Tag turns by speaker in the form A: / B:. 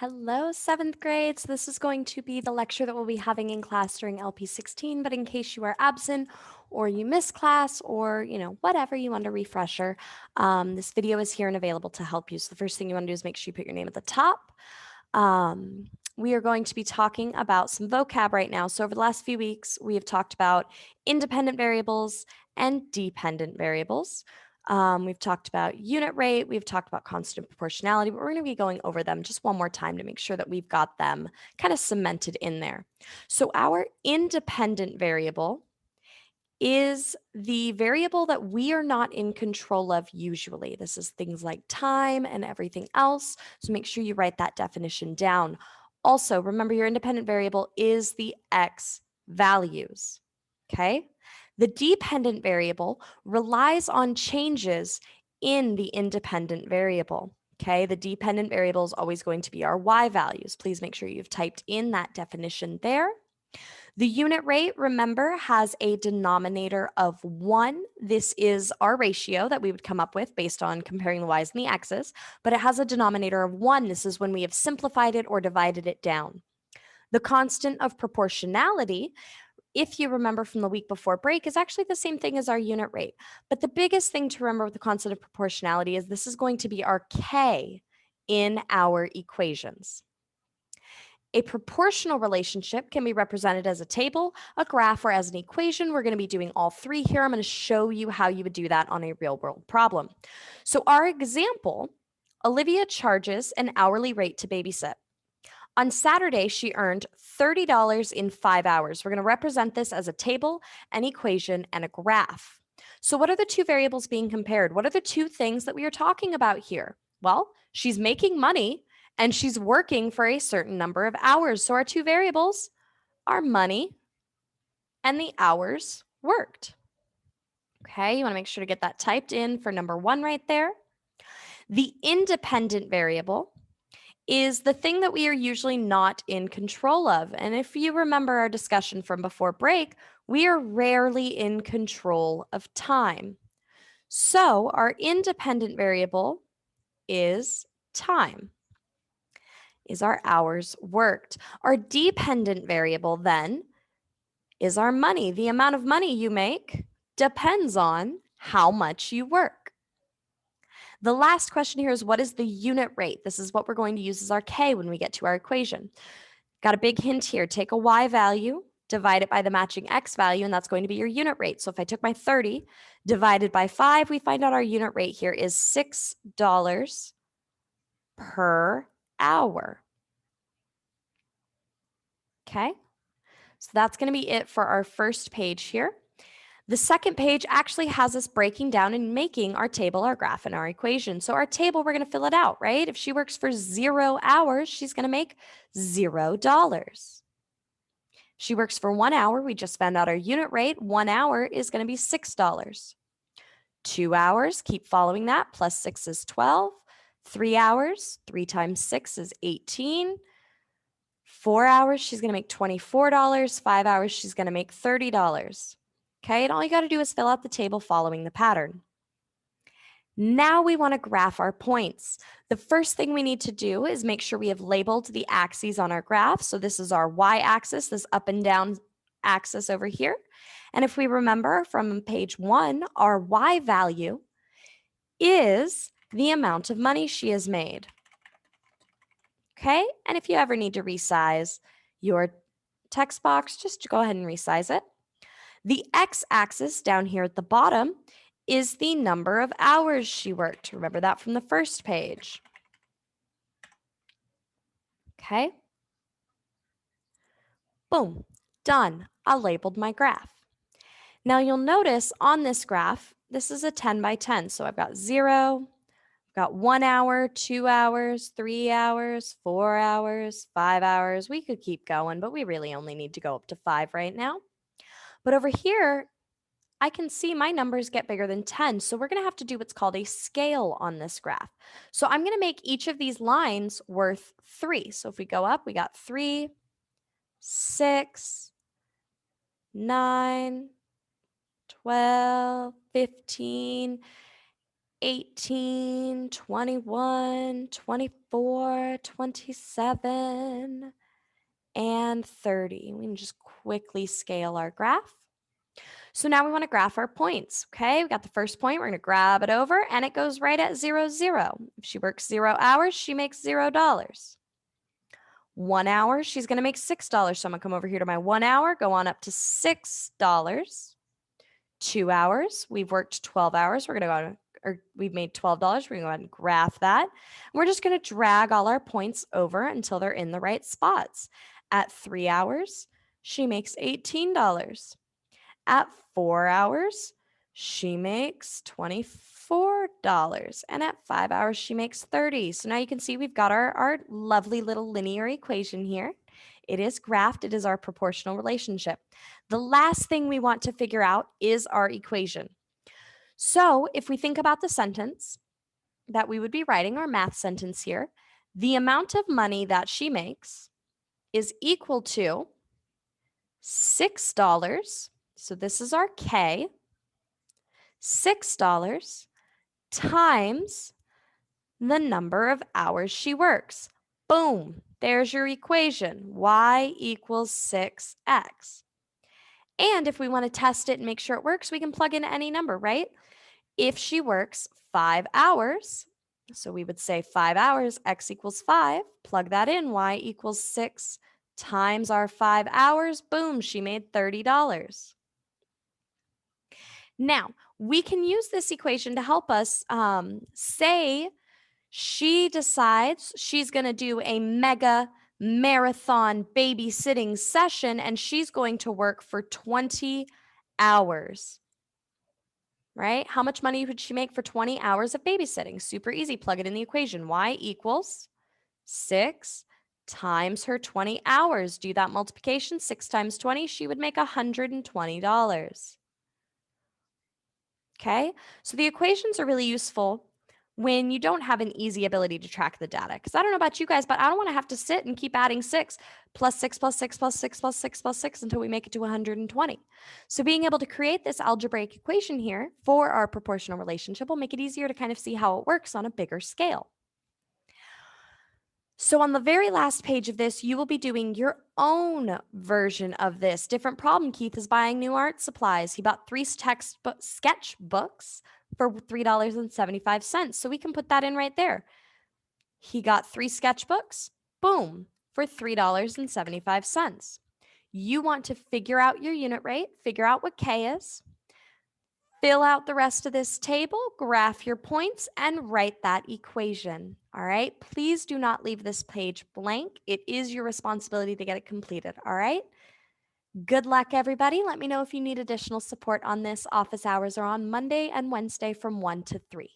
A: Hello, seventh grades. This is going to be the lecture that we'll be having in class during LP16, but in case you are absent or you miss class or, whatever you want a refresher, this video is here and available to help you. So the first thing you want to do is make sure you put your name at the top. We are going to be talking about some vocab right now. So over the last few weeks, we have talked about independent variables and dependent variables. We've talked about unit rate, we've talked about constant proportionality, but we're going to be going over them just one more time to make sure that we've got them kind of cemented in there. So our independent variable is the variable that we are not in control of usually. This is things like time and everything else. So make sure you write that definition down. Also, remember your independent variable is the x values, okay? The dependent variable relies on changes in the independent variable, okay? The dependent variable is always going to be our y values. Please make sure you've typed in that definition there. The unit rate, remember, has a denominator of 1. This is our ratio that we would come up with based on comparing the y's and the x's, but it has a denominator of 1. This is when we have simplified it or divided it down. The constant of proportionality, if you remember from the week before break, is actually the same thing as our unit rate. But the biggest thing to remember with the constant of proportionality is this is going to be our k in our equations. A proportional relationship can be represented as a table, a graph, or as an equation. We're going to be doing all three here. I'm going to show you how you would do that on a real world problem. So our example, Olivia charges an hourly rate to babysit. On Saturday, she earned $30 in 5 hours. We're going to represent this as a table, an equation, and a graph. So what are the two variables being compared? What are the two things that we are talking about here? Well, she's making money and she's working for a certain number of hours. So our two variables are money and the hours worked. Okay, you want to make sure to get that typed in for number 1 right there. The independent variable is the thing that we are usually not in control of. And if you remember our discussion from before break, we are rarely in control of time. So our independent variable is time, is our hours worked. Our dependent variable then is our money. The amount of money you make depends on how much you work. The last question here is, what is the unit rate? This is what we're going to use as our k when we get to our equation. Got a big hint here. Take a y value, divide it by the matching x value, and that's going to be your unit rate. So if I took my 30 divided by 5, we find out our unit rate here is $6 per hour. Okay, so that's going to be it for our first page here. The second page actually has us breaking down and making our table, our graph, and our equation. So our table, we're going to fill it out, right? If she works for 0 hours, she's going to make $0. She works for 1 hour. We just found out our unit rate. 1 hour is going to be $6. 2 hours, keep following that. Plus 6 is 12. 3 hours, 3 times 6 is 18. 4 hours, she's going to make $24. 5 hours, she's going to make $30. Okay, and all you got to do is fill out the table following the pattern. Now we want to graph our points. The first thing we need to do is make sure we have labeled the axes on our graph. So this is our y-axis, this up and down axis over here. And if we remember from page 1, our y value is the amount of money she has made. Okay, and if you ever need to resize your text box, just go ahead and resize it. The x-axis down here at the bottom is the number of hours she worked. Remember that from the first page. Okay. Boom, done. I labeled my graph. Now you'll notice on this graph, this is a 10 by 10. So I've got 0, I've got 1 hour, 2 hours, 3 hours, 4 hours, 5 hours. We could keep going, but we really only need to go up to 5 right now. But over here, I can see my numbers get bigger than 10. So we're going to have to do what's called a scale on this graph. So I'm going to make each of these lines worth 3. So if we go up, we got 3, 6, 9, 12, 15. 18, 21, 24, 27, and 30. We can just quickly scale our graph. So now we want to graph our points. Okay, we got the first point. We're going to grab it over, and it goes right at 0, 0. If she works 0 hours, she makes $0. 1 hour, she's going to make $6. So I'm going to come over here to my 1 hour, go on up to $6. 2 hours, we've worked 12 hours. We're going to go, or we've made $12. We're going to go ahead and graph that. We're just going to drag all our points over until they're in the right spots. At 3 hours, she makes $18. At 4 hours, she makes $24. And at 5 hours, she makes $30. So now you can see we've got our lovely little linear equation here. It is graphed. It is our proportional relationship. The last thing we want to figure out is our equation. So if we think about the sentence that we would be writing, our math sentence here, the amount of money that she makes is equal to $6. So this is our K, $6 times the number of hours she works. Boom, there's your equation, y equals 6x. And if we want to test it and make sure it works, we can plug in any number, right? If she works 5 hours, so we would say 5 hours, x equals 5, plug that in, y equals 6 times our 5 hours, boom, she made $30. Now, we can use this equation to help us say she decides she's going to do a mega marathon babysitting session and she's going to work for 20 hours, right? How much money would she make for 20 hours of babysitting? Super easy. Plug it in the equation. Y equals 6 times her 20 hours. Do that multiplication. 6 times 20, she would make $120. Okay, so the equations are really useful when you don't have an easy ability to track the data. Because I don't know about you guys, but I don't want to have to sit and keep adding 6 plus 6 plus 6 plus 6 plus 6 plus 6 until we make it to 120. So being able to create this algebraic equation here for our proportional relationship will make it easier to kind of see how it works on a bigger scale. So on the very last page of this, you will be doing your own version of this. Different problem. Keith is buying new art supplies. He bought 3 sketchbooks for $3.75. So we can put that in right there. He got 3 sketchbooks, boom, for $3.75. You want to figure out your unit rate, figure out what K is, fill out the rest of this table, graph your points, and write that equation. All right, please do not leave this page blank. It is your responsibility to get it completed. All right, good luck, everybody. Let me know if you need additional support on this. Office hours are on Monday and Wednesday from 1 to 3.